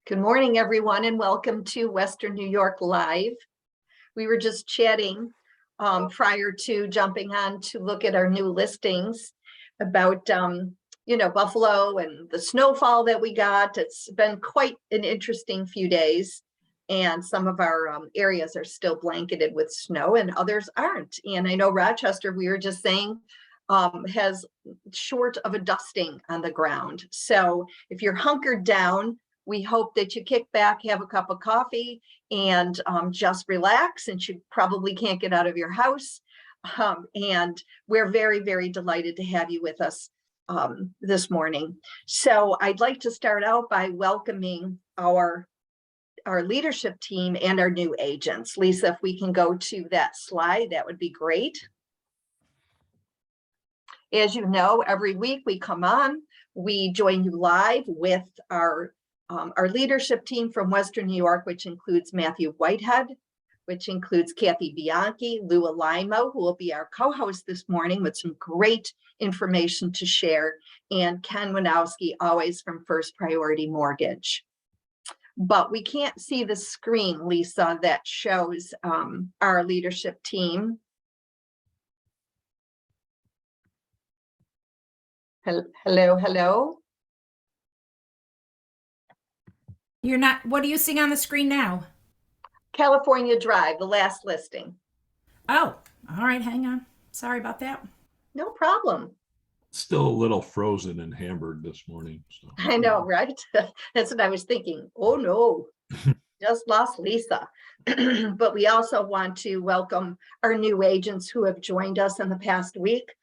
Good morning, everyone, and welcome to Western New York Live. We were just chatting prior to jumping on to look at our new listings about, Buffalo and the snowfall that we got. It's been quite an interesting few days, and some of our areas are still blanketed with snow and others aren't. And I know Rochester, we were just saying, has short of a dusting on the ground. So if you're hunkered down, we hope that you kick back, have a cup of coffee, and just relax, since you probably can't get out of your house. And we're very, very delighted to have you with us this morning. So I'd like to start out by welcoming our leadership team and our new agents. Lisa, if we can go to that slide, that would be great. As you know, every week we come on, we join you live with our leadership team from Western New York, which includes Matthew Whitehead, which includes Kathy Bianchi, Lou Alimo, who will be our co-host this morning with some great information to share, and Ken Winowski, always from First Priority Mortgage. But we can't see the screen, Lisa, that shows our leadership team. Hello. You're not, what are you seeing on the screen now? California Drive, the last listing. Oh, all right, hang on. Sorry about that. No problem. Still a little frozen in Hamburg this morning. So. I know, right? That's what I was thinking. Oh no, just lost Lisa. But we also want to welcome our new agents who have joined us in the past week,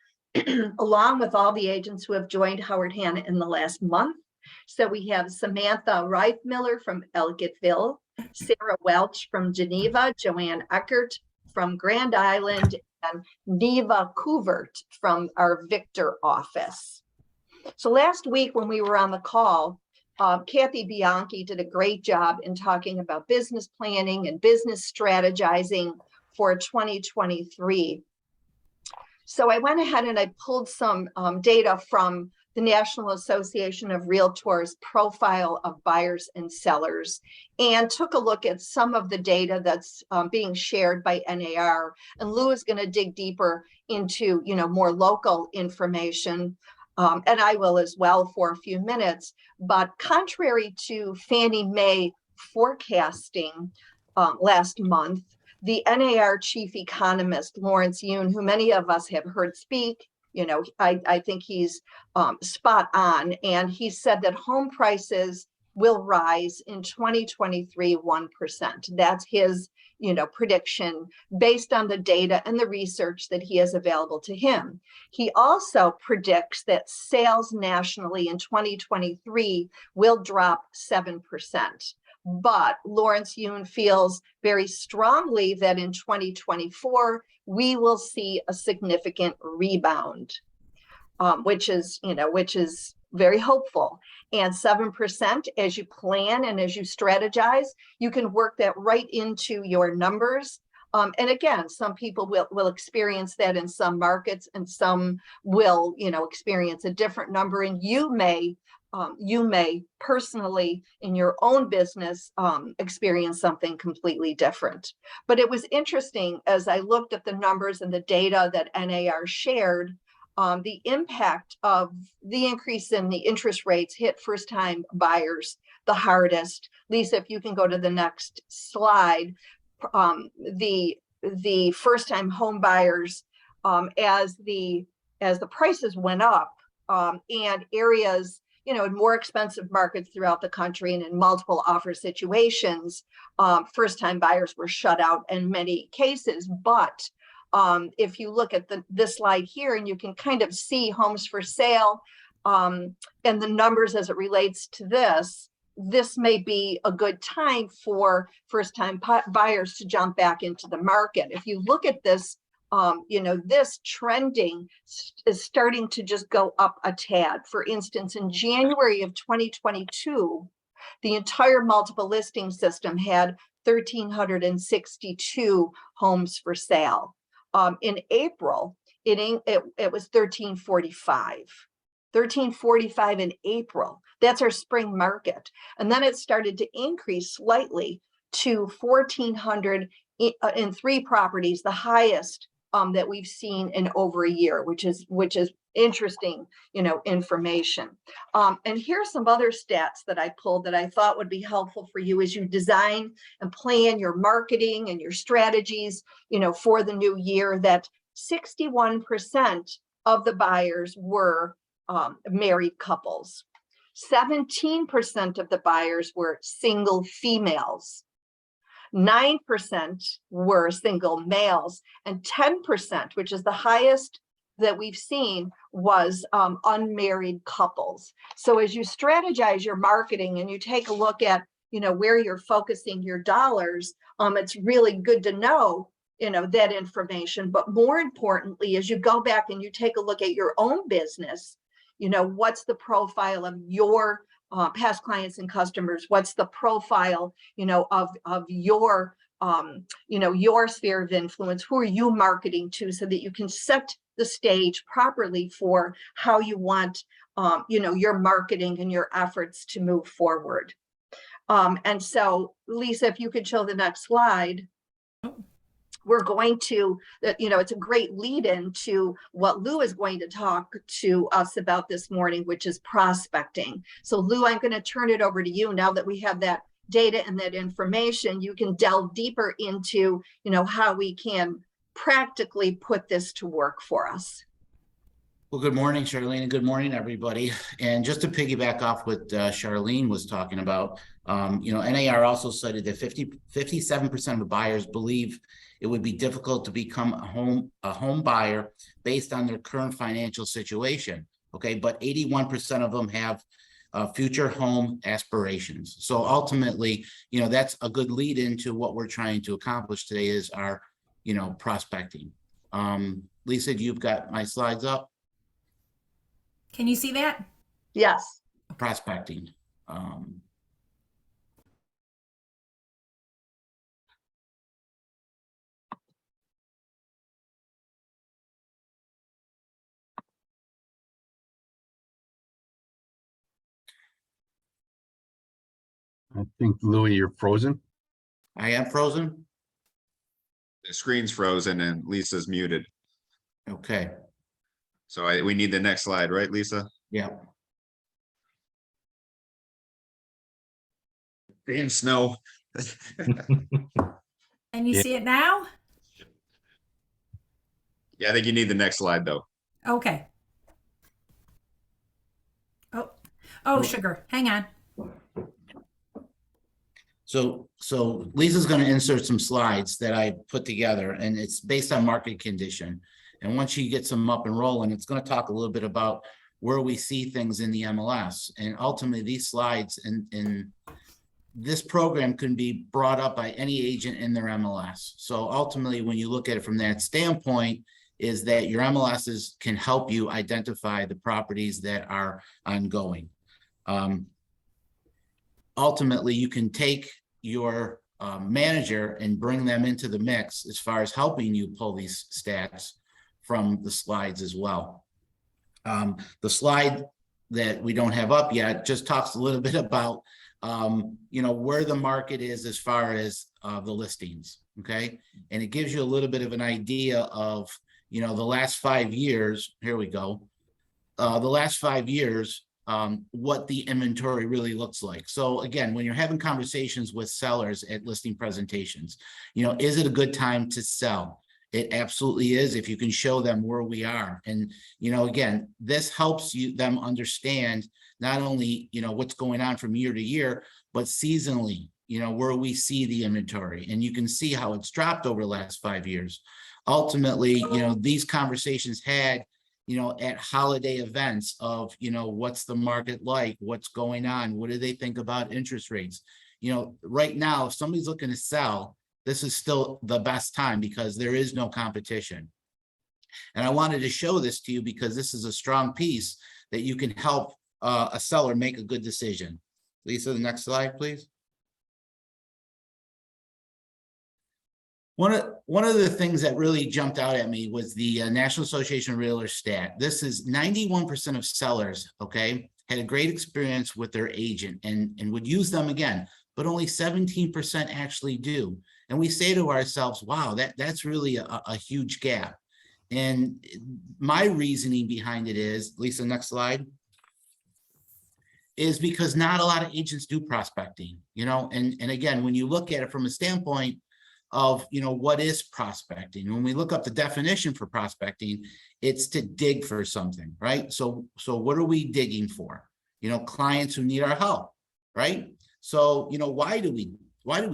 along with all the agents who have joined Howard Hanna in the last month. So we have Samantha Reifmiller from Ellicottville, Sarah Welch from Geneva, Joanne Eckert from Grand Island, and Neva Kuvert from our Victor office. So last week when we were on the call, Kathy Bianchi did a great job in talking about business planning and business strategizing for 2023. So I went ahead and I pulled some data from the National Association of Realtors profile of buyers and sellers, and took a look at some of the data that's being shared by NAR. And Lou is going to dig deeper into, more local information, and I will as well for a few minutes. But contrary to Fannie Mae forecasting last month, the NAR chief economist, Lawrence Yun, who many of us have heard speak, I think he's spot on. And he said that home prices will rise in 2023, 1%. That's his, prediction based on the data and the research that he has available to him. He also predicts that sales nationally in 2023 will drop 7%. But Lawrence Yun feels very strongly that in 2024, we will see a significant rebound, which is very hopeful. And 7%, as you plan and as you strategize, you can work that right into your numbers. And again, some people will experience that in some markets, and some will, experience a different number. And you may personally in your own business experience something completely different. But it was interesting as I looked at the numbers and the data that NAR shared, the impact of the increase in the interest rates hit first-time buyers the hardest. Lisa, if you can go to the next slide, the first-time home buyers, as the prices went up, and areas, in more expensive markets throughout the country and in multiple offer situations, first-time buyers were shut out in many cases. But if you look at this slide here, and you can kind of see homes for sale and the numbers as it relates to this may be a good time for first-time buyers to jump back into the market. If you look at this, this trending is starting to just go up a tad. For instance, in January of 2022, the entire multiple listing system had 1,362 homes for sale. In April, it was 1,345. 1345 in April. That's our spring market. And then it started to increase slightly to 1400 in 3 properties, the highest that we've seen in over a year, which is interesting, information. And here's some other stats that I pulled that I thought would be helpful for you as you design and plan your marketing and your strategies, for the new year, that 61% of the buyers were married couples. 17% of the buyers were single females. 9% were single males, and 10%, which is the highest that we've seen, was unmarried couples. So as you strategize your marketing and you take a look at, where you're focusing your dollars, it's really good to know, that information. But more importantly, as you go back and you take a look at your own business, what's the profile of your past clients and customers? What's the profile, of your, your sphere of influence? Who are you marketing to, so that you can set the stage properly for how you want, your marketing and your efforts to move forward. And so, Lisa, if you could show the next slide. We're going to, it's a great lead in to what Lou is going to talk to us about this morning, which is prospecting. So Lou, I'm going to turn it over to you now that we have that data and that information. You can delve deeper into, how we can practically put this to work for us. Well, good morning, Charlene, and good morning, everybody. And just to piggyback off what Charlene was talking about, NAR also cited that 57% of buyers believe it would be difficult to become a home buyer based on their current financial situation. Okay, but 81% of them have future home aspirations. So ultimately, that's a good lead into what we're trying to accomplish today is our, prospecting. Lisa, you've got my slides up. Can you see that? Yes. Prospecting. I think, Louis, you're frozen. I am frozen. The screen's frozen and Lisa's muted. Okay. So we need the next slide, right, Lisa? Yeah. Damn snow. And you Yeah. see it now? Yeah, I think you need the next slide though. Okay. Oh, sugar. Hang on. So Lisa's going to insert some slides that I put together, and it's based on market condition. And once she gets them up and rolling, it's going to talk a little bit about where we see things in the MLS. And ultimately, these slides in this program can be brought up by any agent in their MLS. So ultimately, when you look at it from that standpoint, is that your MLSs can help you identify the properties that are ongoing. Ultimately, you can take your manager and bring them into the mix as far as helping you pull these stats from the slides as well. The slide that we don't have up yet just talks a little bit about where the market is as far as the listings, okay? And it gives you a little bit of an idea of, the last 5 years, here we go, the last 5 years, what the inventory really looks like. So again, when you're having conversations with sellers at listing presentations, is it a good time to sell? It absolutely is if you can show them where we are. And, again, this helps them understand not only, what's going on from year to year, but seasonally, where we see the inventory. And you can see how it's dropped over the last 5 years. Ultimately, these conversations had, at holiday events of, what's the market like, what's going on, what do they think about interest rates? Right now, if somebody's looking to sell, this is still the best time because there is no competition. And I wanted to show this to you because this is a strong piece that you can help a seller make a good decision. Lisa, the next slide, please. One of the things that really jumped out at me was the National Association of Realtors stat. This is 91% of sellers, okay, had a great experience with their agent and would use them again, but only 17% actually do. And we say to ourselves, wow, that's really a huge gap. And my reasoning behind it is, Lisa, next slide, is because not a lot of agents do prospecting, you know, and again, when you look at it from a standpoint of, you know, what is prospecting? When we look up the definition for prospecting, it's to dig for something, right? So what are we digging for? You know, clients who need our help, right? So, you know, why do we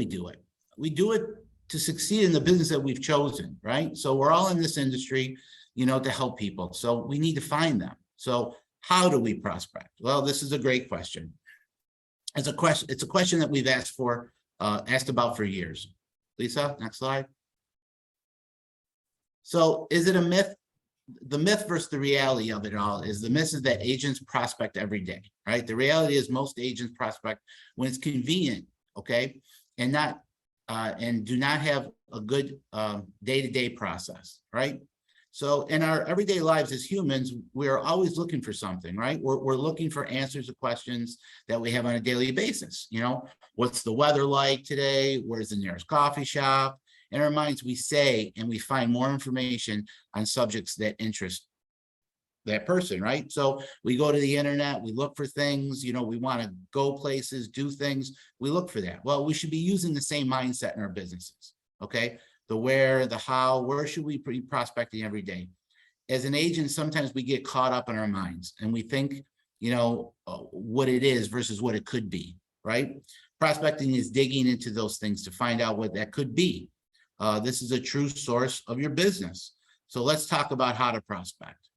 do it? We do it to succeed in the business that we've chosen, right? So we're all in this industry, you know, to help people. So we need to find them. So how do we prospect? Well, this is a great question. It's a question that we've asked about for years. Lisa, next slide. So is it a myth? The myth versus the reality of it all is the myth is that agents prospect every day, right? The reality is most agents prospect when it's convenient, okay? And do not have a good day-to-day process, right? So in our everyday lives as humans, we're always looking for something, right? We're looking for answers to questions that we have on a daily basis. You know, what's the weather like today? Where's the nearest coffee shop? In our minds, we say and we find more information on subjects that interest that person, right? So we go to the internet, we look for things, you know, we want to go places, do things, we look for that. Well, we should be using the same mindset in our businesses, okay? The where, the how, where should we be prospecting every day? As an agent, sometimes we get caught up in our minds and we think, you know, what it is versus what it could be, right? Prospecting is digging into those things to find out what that could be. This is a true source of your business. So let's talk about how to prospect.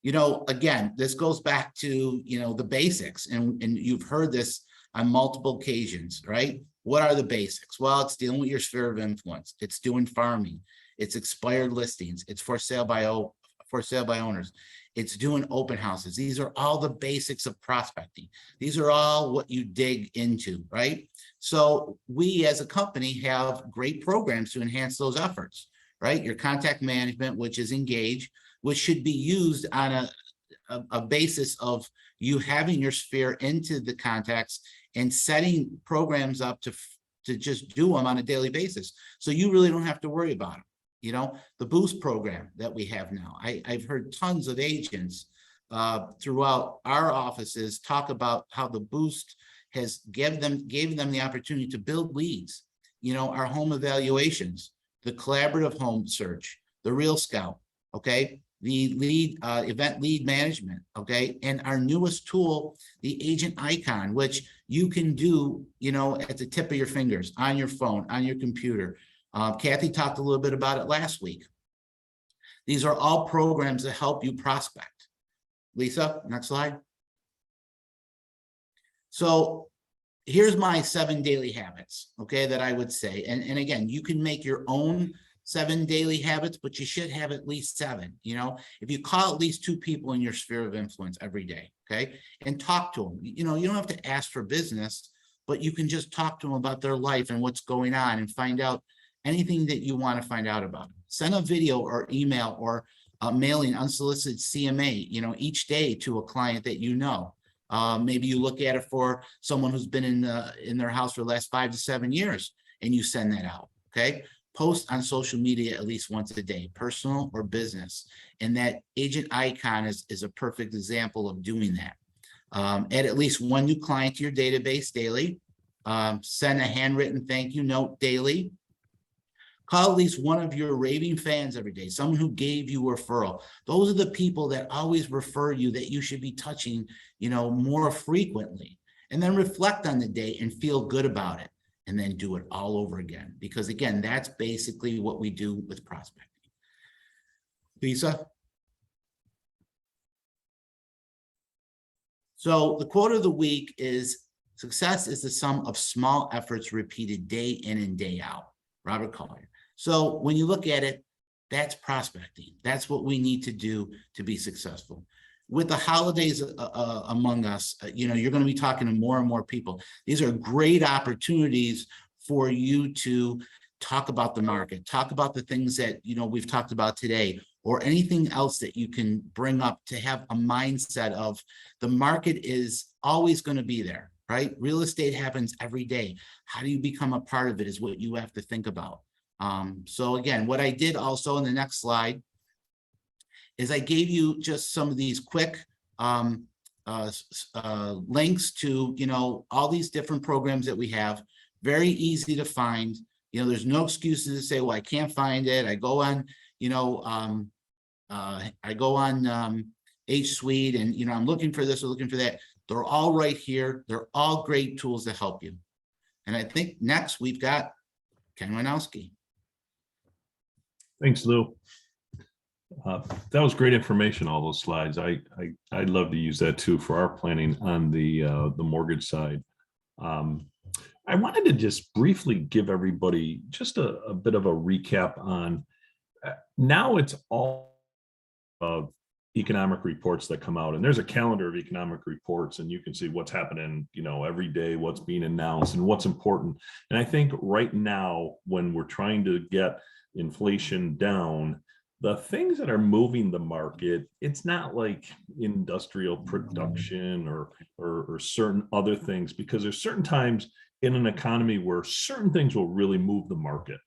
You know, again, this goes back to, you know, the basics, and you've heard this on multiple occasions, right? What are the basics? Well, it's dealing with your sphere of influence. It's doing farming. It's expired listings. It's for sale by owners. It's doing open houses. These are all the basics of prospecting. These are all what you dig into, right? So we as a company have great programs to enhance those efforts, right? Your contact management, which is Engage, which should be used on a basis of you having your sphere into the contacts and setting programs up to just do them on a daily basis. So you really don't have to worry about them. You know, the Boost program that we have now, I've heard tons of agents throughout our offices talk about how the Boost has gave them the opportunity to build leads. You know, our home evaluations, the collaborative home search, the Real Scout, okay? The lead event lead management, okay? And our newest tool, the agent icon, which you can do, you know, at the tip of your fingers, on your phone, on your computer. Kathy talked a little bit about it last week. These are all programs that help you prospect. Lisa, next slide. So here's my 7 daily habits, okay, that I would say. And again, you can make your own 7 daily habits, but you should have at least 7. You know, if you call at least 2 people in your sphere of influence every day, okay, and talk to them. You know, you don't have to ask for business, but you can just talk to them about their life and what's going on and find out anything that you want to find out about. Send a video or email or mailing unsolicited CMA, you know, each day to a client that you know. Maybe you look at it for someone who's been in their house for the last 5 to 7 years, and you send that out, okay? Post on social media at least once a day, personal or business. And that agent icon is a perfect example of doing that. Add at least 1 new client to your database daily. Send a handwritten thank you note daily. Call at least one of your raving fans every day, someone who gave you a referral. Those are the people that always refer you that you should be touching, you know, more frequently. And then reflect on the day and feel good about it. And then do it all over again. Because again, that's basically what we do with prospecting. Lisa? So the quote of the week is, success is the sum of small efforts repeated day in and day out. Robert Collier. So when you look at it, that's prospecting. That's what we need to do to be successful. With the holidays among us, you know, you're going to be talking to more and more people. These are great opportunities for you to talk about the market, talk about the things that, we've talked about today, or anything else that you can bring up to have a mindset of the market is always going to be there, right? Real estate happens every day. How do you become a part of it is what you have to think about. So again, what I did also in the next slide is I gave you just some of these quick links to, all these different programs that we have. Very easy to find. There's no excuses to say, well, I can't find it. I go on, H Suite and, I'm looking for this or looking for that. They're all right here. They're all great tools to help you. And I think next we've got Ken Winowski. Thanks, Lou. That was great information, all those slides. I'd love to use that too for our planning on the mortgage side. I wanted to just briefly give everybody just a bit of a recap on now it's all of economic reports that come out, and there's a calendar of economic reports, and you can see what's happening, every day, what's being announced and what's important. And I think right now, when we're trying to get inflation down, the things that are moving the market, it's not like industrial production or certain other things, because there's certain times in an economy where certain things will really move the market.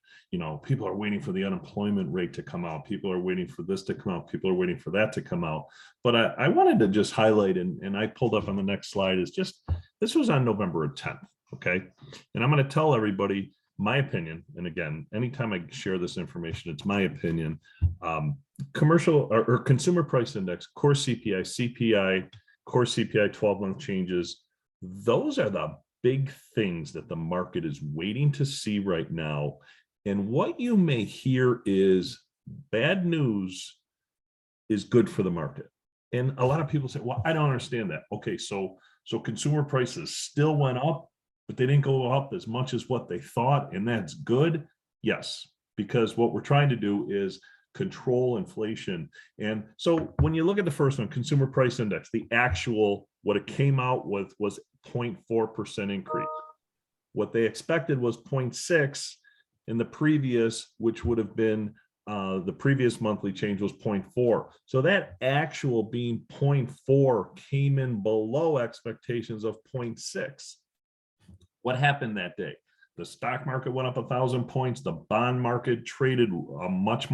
People are waiting for the unemployment rate to come out. People are waiting for this to come out. People are waiting for that to come out. But I wanted to just highlight, and I pulled up on the next slide, is just, this was on November 10th, okay? And I'm going to tell everybody my opinion. And again, anytime I share this information, it's my opinion. Commercial or consumer price index, core CPI, core CPI 12-month changes. Those are the big things that the market is waiting to see right now. And what you may hear is bad news is good for the market. And a lot of people say, well, I don't understand that. Okay, so consumer prices still went up, but they didn't go up as much as what they thought, and that's good. Yes, because what we're trying to do is control inflation. And so when you look at the first one, consumer price index, the actual, what it came out with was 0.4% increase. What they expected was 0.6 in the previous, which would have been the previous monthly change was 0.4. So that actual being 0.4 came in below expectations of 0.6. What happened that day? The stock market went up 1,000 points. The bond market traded much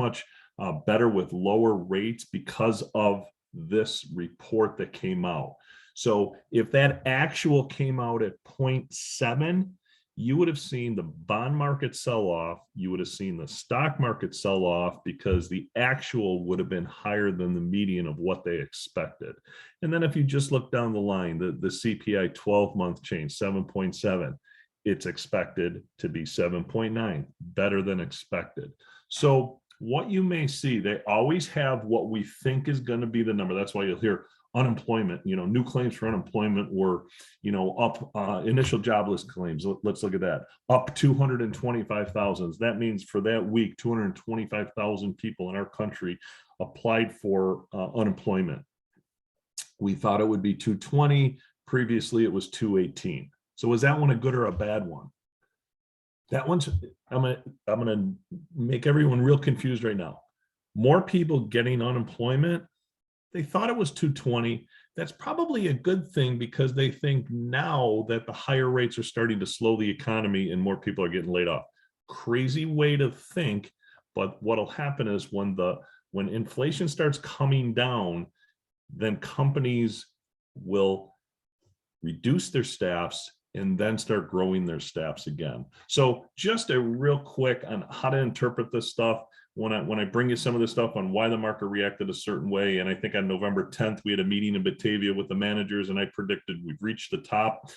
better with lower rates because of this report that came out. So if that actual came out at 0.7, you would have seen the bond market sell off. You would have seen the stock market sell off because the actual would have been higher than the median of what they expected. And then if you just look down the line, the CPI 12-month change, 7.7, it's expected to be 7.9, better than expected. So what you may see, they always have what we think is going to be the number. That's why you'll hear unemployment, new claims for unemployment were, up, initial jobless claims. Let's look at that, up 225,000. That means for that week, 225,000 people in our country applied for unemployment. We thought it would be 220. Previously, it was 218. So is that one a good or a bad one? That one's, I'm gonna make everyone real confused right now. More people getting unemployment. They thought it was 220. That's probably a good thing because they think now that the higher rates are starting to slow the economy and more people are getting laid off. Crazy way to think, but what'll happen is when inflation starts coming down, then companies will reduce their staffs and then start growing their staffs again. So just a real quick on how to interpret this stuff. When I bring you some of this stuff on why the market reacted a certain way, and I think on November 10th, we had a meeting in Batavia with the managers, and I predicted we've reached the top.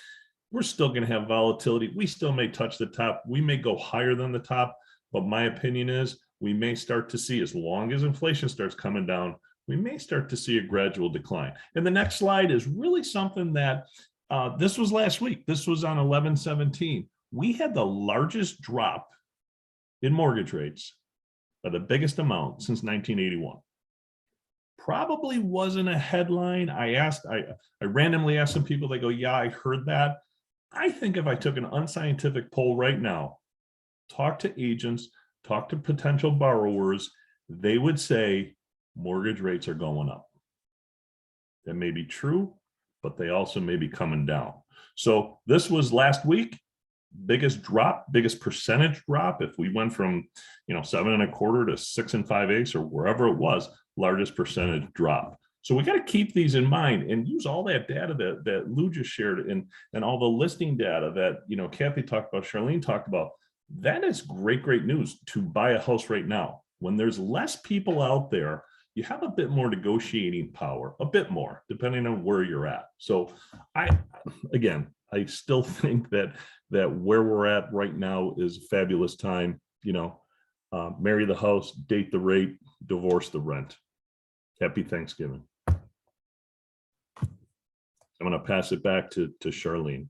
We're still going to have volatility. We still may touch the top. We may go higher than the top, but my opinion is we may start to see, as long as inflation starts coming down, we may start to see a gradual decline. And the next slide is really something that this was last week. This was on 11/17. We had the largest drop in mortgage rates by the biggest amount since 1981. Probably wasn't a headline. I randomly asked some people, they go, yeah, I heard that. I think if I took an unscientific poll right now talk to agents, talk to potential borrowers, they would say mortgage rates are going up. That may be true, but they also may be coming down. So this was last week, biggest drop, biggest percentage drop. If we went from 7.25 to 6 5/8 or wherever it was, largest percentage drop. So we got to keep these in mind and use all that data that Lou just shared and all the listing data that Kathy talked about, Charlene talked about. That is great news to buy a house right now. When there's less people out there, you have a bit more negotiating power, a bit more, depending on where you're at. So I still think that where we're at right now is a fabulous time. Marry the house, date the rate, divorce the rent. Happy Thanksgiving. I'm going to pass it back to Charlene.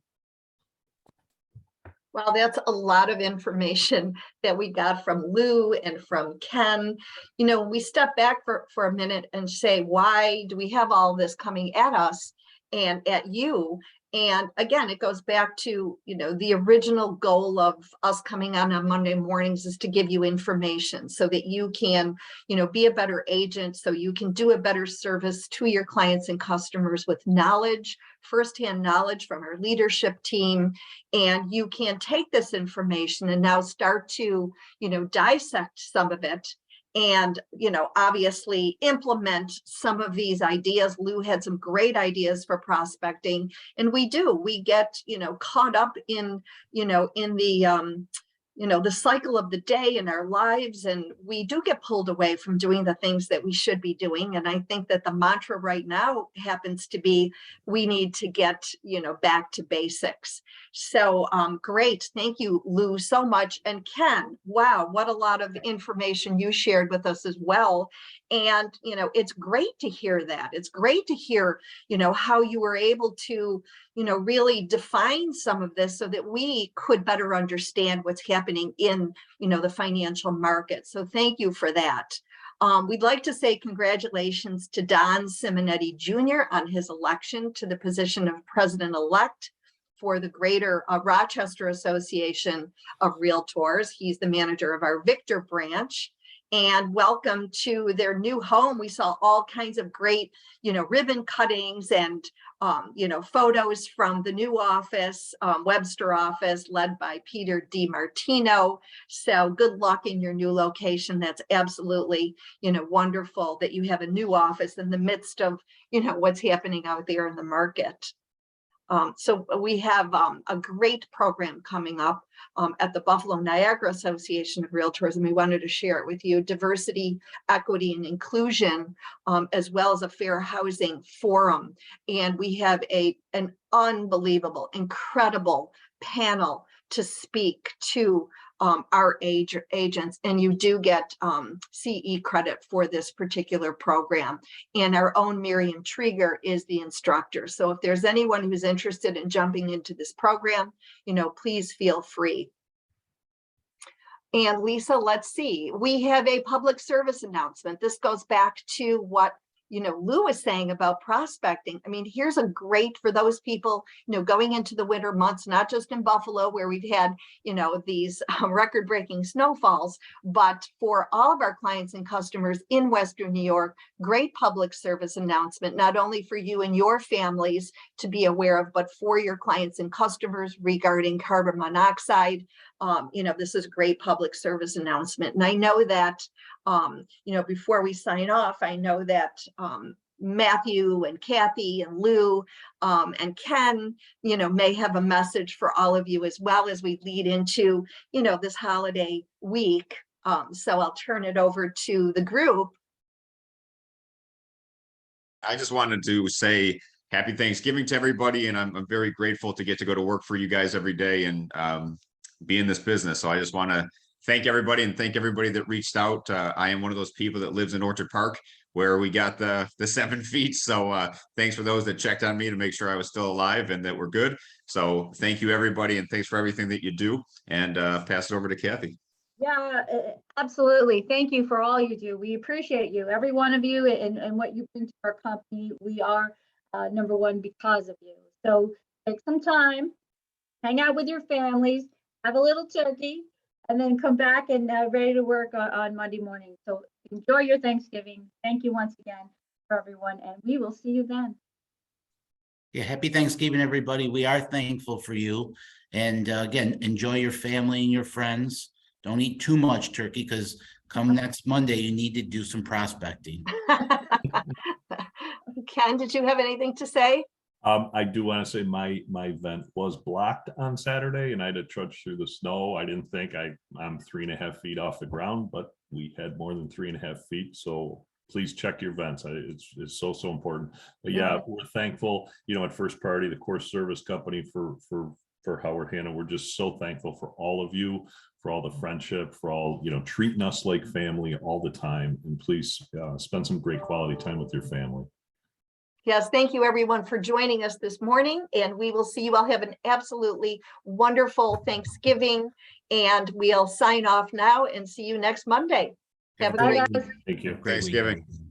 Well, that's a lot of information that we got from Lou and from Ken. We step back for a minute and say, why do we have all this coming at us and at you? And again, it goes back to, the original goal of us coming on Monday mornings is to give you information so that you can, be a better agent, so you can do a better service to your clients and customers with knowledge, firsthand knowledge from our leadership team. And you can take this information and now start to, dissect some of it and, obviously implement some of these ideas. Lou had some great ideas for prospecting, and we get, caught up in, the cycle of the day in our lives, and we do get pulled away from doing the things that we should be doing. And I think that the mantra right now happens to be, we need to get, back to basics. So great. Thank you, Lou, so much. And Ken, wow, what a lot of information you shared with us as well. And, it's great to hear that. It's great to hear, how you were able to, really define some of this so that we could better understand what's happening in, the financial market. So thank you for that. We'd like to say congratulations to Don Simonetti Jr. on his election to the position of president-elect for the Greater Rochester Association of Realtors. He's the manager of our Victor branch. And welcome to their new home. We saw all kinds of great, ribbon cuttings and, photos from the new office, Webster office, led by Peter DiMartino. So good luck in your new location. That's absolutely, wonderful that you have a new office in the midst of, what's happening out there in the market. So we have a great program coming up at the Buffalo Niagara Association of Realtors, and we wanted to share it with you. Diversity, equity, and inclusion, as well as a fair housing forum. And we have an unbelievable, incredible panel to speak to our agents, and you do get CE credit for this particular program. And our own Miriam Trieger is the instructor. So if there's anyone who's interested in jumping into this program, please feel free. And Lisa, let's see, we have a public service announcement. This goes back to what Lou was saying about prospecting. I mean, here's a great for those people, going into the winter months, not just in Buffalo where we've had, these record-breaking snowfalls, but for all of our clients and customers in Western New York, great public service announcement, not only for you and your families to be aware of, but for your clients and customers regarding carbon monoxide. This is a great public service announcement. And I know that before we sign off, I know that Matthew and Kathy and Lou and Ken, may have a message for all of you as well as we lead into, this holiday week. So I'll turn it over to the group. I just wanted to say happy Thanksgiving to everybody, and I'm very grateful to get to go to work for you guys every day and be in this business. So I just want to thank everybody and thank everybody that reached out. I am one of those people that lives in Orchard Park where we got the 7 feet. So thanks for those that checked on me to make sure I was still alive and that we're good. So thank you, everybody. And thanks for everything that you do, and pass it over to Kathy. Yeah, absolutely. Thank you for all you do. We appreciate you, every one of you, and what you bring to our company. We are number one because of you. So take some time, hang out with your families, have a little turkey, and then come back and ready to work on Monday morning. So enjoy your Thanksgiving. Thank you once again for everyone, and we will see you then. Yeah, happy Thanksgiving, everybody. We are thankful for you. And again, enjoy your family and your friends. Don't eat too much turkey because come next Monday, you need to do some prospecting. Ken, did you have anything to say? I do want to say my event was blocked on Saturday and I had to trudge through the snow. I didn't think I'm 3.5 feet off the ground, but we had more than 3.5 feet. So please check your events. It's so important. But yeah, we're thankful, at First Priority, the course service company for Howard Hanna. We're just so thankful for all of you, for all the friendship, for all, treating us like family all the time. And please spend some great quality time with your family. Yes, thank you everyone for joining us this morning, and we will see you all. Have an absolutely wonderful Thanksgiving, and we'll sign off now and see you next Monday. Have a Bye, great guys. Thank you. Great week, Thanksgiving. everybody.